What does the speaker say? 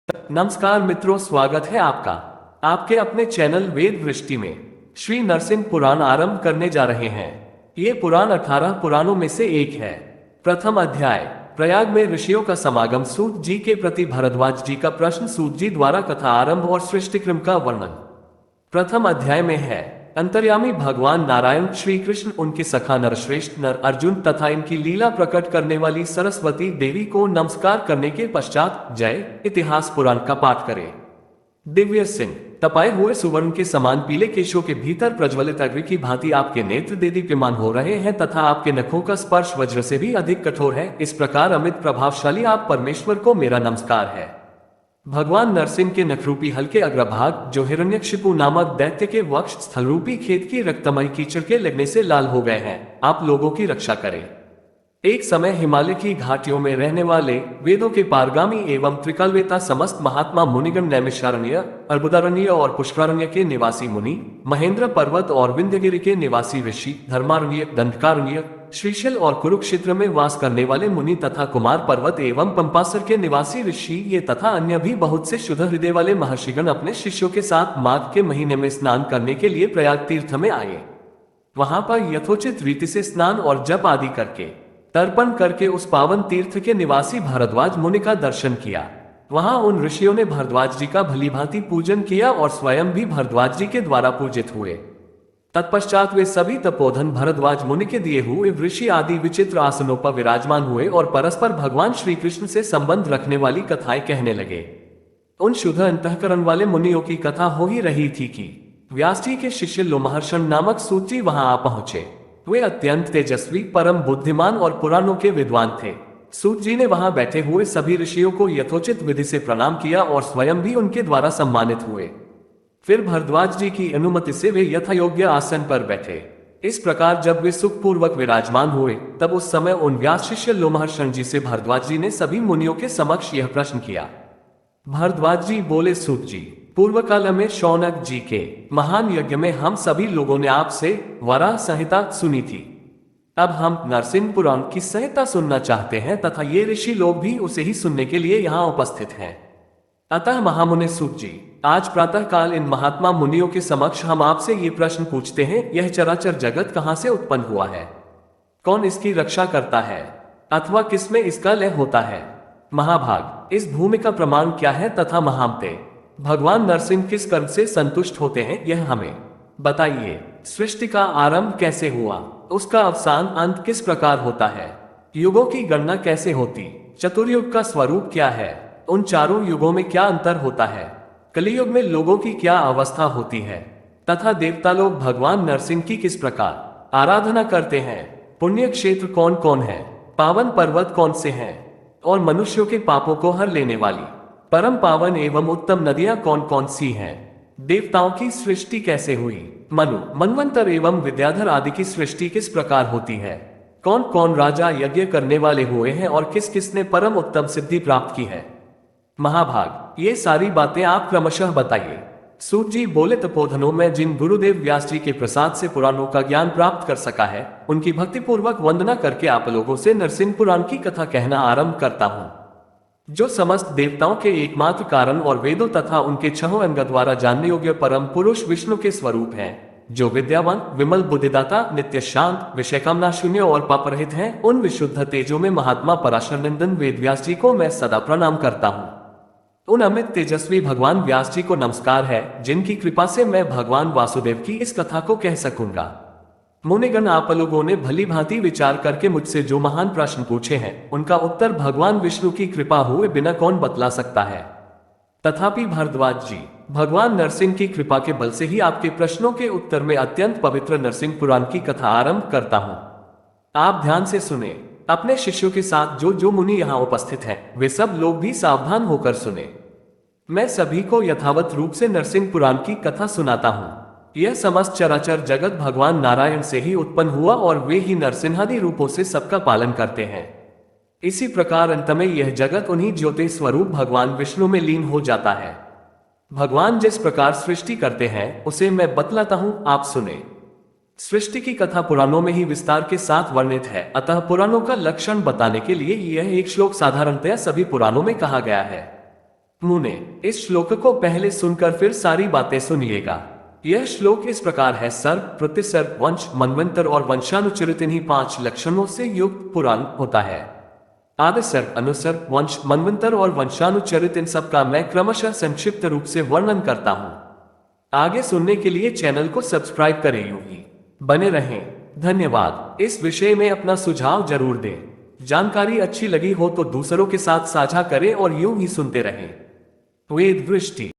नमस्कार मित्रों, स्वागत है आपका आपके अपने चैनल वेद वृष्टि में। श्री नरसिंह पुराण आरंभ करने जा रहे हैं। ये पुराण 18 पुराणों में से एक है। प्रथम अध्याय, प्रयाग में ऋषियों का समागम, सूत जी के प्रति भरद्वाज जी का प्रश्न, सूत जी द्वारा कथा आरंभ और सृष्टिक्रम का वर्णन। प्रथम अध्याय में है अंतर्यामी भगवान नारायण श्री कृष्ण, उनके सखा नरश्रेष्ठ नर अर्जुन तथा इनकी लीला प्रकट करने वाली सरस्वती देवी को नमस्कार करने के पश्चात जय इतिहास पुराण का पाठ करें। दिव्य सिंह, तपाए हुए सुवर्ण के समान पीले केशों के भीतर प्रज्वलित अग्नि की भांति आपके नेत्र देदीप्यमान हो रहे हैं तथा आपके नखों का स्पर्श वज्र से भी अधिक कठोर है। इस प्रकार अमित प्रभावशाली आप परमेश्वर को मेरा नमस्कार है। भगवान नरसिंह के नखरूपी हल्के अग्रभाग, जो हिरण्यकशिपु नामक दैत्य के वक्ष स्थल रूपी खेत की रक्तमय कीचड़ के लगने से लाल हो गए हैं, आप लोगों की रक्षा करें। एक समय हिमालय की घाटियों में रहने वाले वेदों के पारगामी एवं त्रिकालवेता समस्त महात्मा मुनिगण, नैमिषारण्य, अर्बुदारण्य और पुष्करारण्य के निवासी मुनि, महेंद्र पर्वत और विंध्यगिरि के निवासी ऋषि, धर्मारण्य, दंडकारण्य, श्रीशैल और कुरुक्षेत्र में वास करने वाले मुनि तथा कुमार पर्वत एवं पंपासर के निवासी ऋषि, ये तथा अन्य भी बहुत से शुद्ध हृदय वाले महर्षिगण अपने शिष्यों के साथ माघ के महीने में स्नान करने के लिए प्रयाग तीर्थ में आए। वहां पर यथोचित रीति से स्नान और जप आदि करके, तर्पण करके उस पावन तीर्थ के निवासी भारद्वाज मुनि का दर्शन किया। वहां उन ऋषियों ने भारद्वाज जी का भलीभांति पूजन किया और स्वयं भी भारद्वाज जी के द्वारा पूजित हुए। तत्पश्चात वे सभी तपोधन भरद्वाज मुनि के दिए हुए ऋषि आदि विचित्र आसनों पर विराजमान हुए और परस्पर भगवान श्री कृष्ण से संबंध रखने वाली कथाएं कहने लगे। उन शुद्ध अंतःकरण वाले मुनियों की कथा हो ही रही थी कि व्यास जी के शिष्य लोमहर्षण नामक सूत जी वहां आ पहुंचे। वे अत्यंत तेजस्वी, परम बुद्धिमान और पुराणों के विद्वान थे। सूत जी ने वहां बैठे हुए सभी ऋषियों को यथोचित विधि से प्रणाम किया और स्वयं भी उनके द्वारा सम्मानित हुए। फिर भरद्वाज जी की अनुमति से वे यथायोग्य आसन पर बैठे। इस प्रकार जब वे सुखपूर्वक विराजमान हुए, तब उस समय उन व्यास शिष्य लोमहर्षण जी से भारद्वाज जी ने सभी मुनियों के समक्ष यह प्रश्न किया। भारद्वाज जी बोले, सूत जी, पूर्व काल में शौनक जी के महान यज्ञ में हम सभी लोगों ने आपसे वराह संहिता सुनी थी। अब हम नरसिंह पुराण की संहिता सुनना चाहते हैं तथा ये ऋषि लोग भी उसे ही सुनने के लिए यहाँ उपस्थित हैं। अतः महामुनि सूत जी, आज प्रातः काल इन महात्मा मुनियों के समक्ष हम आपसे ये प्रश्न पूछते हैं, यह चराचर जगत कहाँ से उत्पन्न हुआ है? कौन इसकी रक्षा करता है? अथवा किसमें इसका लय होता है? महाभाग, इस भूमि का प्रमाण क्या है तथा महामते भगवान नरसिंह किस कर्म से संतुष्ट होते हैं, यह हमें बताइए। सृष्टि का आरंभ कैसे हुआ? उसका अवसान अंत किस प्रकार होता है? युगों की गणना कैसे होती? चतुर्युग का स्वरूप क्या है? उन चारों युगों में क्या अंतर होता है? कलियुग में लोगों की क्या अवस्था होती है? तथा देवता लोग भगवान नरसिंह की किस प्रकार आराधना करते हैं? पुण्य क्षेत्र कौन कौन है? पावन पर्वत कौन से हैं? और मनुष्यों के पापों को हर लेने वाली परम पावन एवं उत्तम नदियां कौन कौन सी हैं? देवताओं की सृष्टि कैसे हुई? मनु, मनवंतर एवं विद्याधर आदि की सृष्टि किस प्रकार होती है? कौन कौन राजा यज्ञ करने वाले हुए हैं और किस किसने परम उत्तम सिद्धि प्राप्त की है? महाभाग, ये सारी बातें आप क्रमशः बताइए। सूत जी बोले, तपोधनों में जिन गुरुदेव व्यास जी के प्रसाद से पुराणों का ज्ञान प्राप्त कर सका है, उनकी भक्तिपूर्वक वंदना करके आप लोगों से नरसिंह पुराण की कथा कहना आरंभ करता हूँ। जो समस्त देवताओं के एकमात्र कारण और वेदों तथा उनके छहों अंग द्वारा जानने योग्य परम पुरुष विष्णु के स्वरूप हैं, जो विद्यावान, विमल बुद्धिदाता, नित्य शांत, विषय कामना शून्य और पापरहित हैं, उन विशुद्ध तेजों में महात्मा पराशर नंदन वेद व्यास जी को मैं सदा प्रणाम करता हूँ। उन अमित तेजस्वी भगवान व्यास जी को नमस्कार है, जिनकी कृपा से मैं भगवान वासुदेव की इस कथा को कह सकूंगा। मुनिगण, आप लोगों ने भली भांति विचार करके मुझसे जो महान प्रश्न पूछे हैं, उनका उत्तर भगवान विष्णु की कृपा हुए बिना कौन बतला सकता है। तथापि भारद्वाज जी, भगवान नरसिंह की कृपा के बल से ही आपके प्रश्नों के उत्तर में अत्यंत पवित्र नरसिंह पुराण की कथा आरंभ करता हूँ। आप ध्यान से सुने। अपने शिष्यों के साथ जो जो मुनि यहाँ उपस्थित हैं, वे सब लोग भी सावधान होकर सुने। मैं सभी को यथावत रूप से नरसिंह पुराण की कथा सुनाता हूँ। यह समस्त चराचर जगत भगवान नारायण से ही उत्पन्न हुआ और वे ही नरसिंहादि रूपों से सबका पालन करते हैं। इसी प्रकार अंत में यह जगत उन्हीं ज्योति स्वरूप भगवान विष्णु में लीन हो जाता है। भगवान जिस प्रकार सृष्टि करते हैं, उसे मैं बतलाता हूँ, आप सुने। सृष्टि की कथा पुराणों में ही विस्तार के साथ वर्णित है, अतः पुराणों का लक्षण बताने के लिए यह एक श्लोक साधारणतया सभी पुराणों में कहा गया है। मुने इस श्लोक को पहले सुनकर फिर सारी बातें सुनिएगा। यह श्लोक इस प्रकार है। सर्ग, प्रतिसर्ग, वंश, मनवंतर और वंशानुचरित इन्हीं 5 लक्षणों से युक्त पुराण होता है। आदि सर्ग, अनुसर्ग, वंश, मनवंतर और वंशानुचरित इन सब का मैं क्रमशः संक्षिप्त रूप से वर्णन करता हूँ। आगे सुनने के लिए चैनल को सब्सक्राइब करें, यूं ही बने रहें। धन्यवाद। इस विषय में अपना सुझाव जरूर दें। जानकारी अच्छी लगी हो तो दूसरों के साथ साझा करें और यूं ही सुनते रहें। वेद दृष्टि।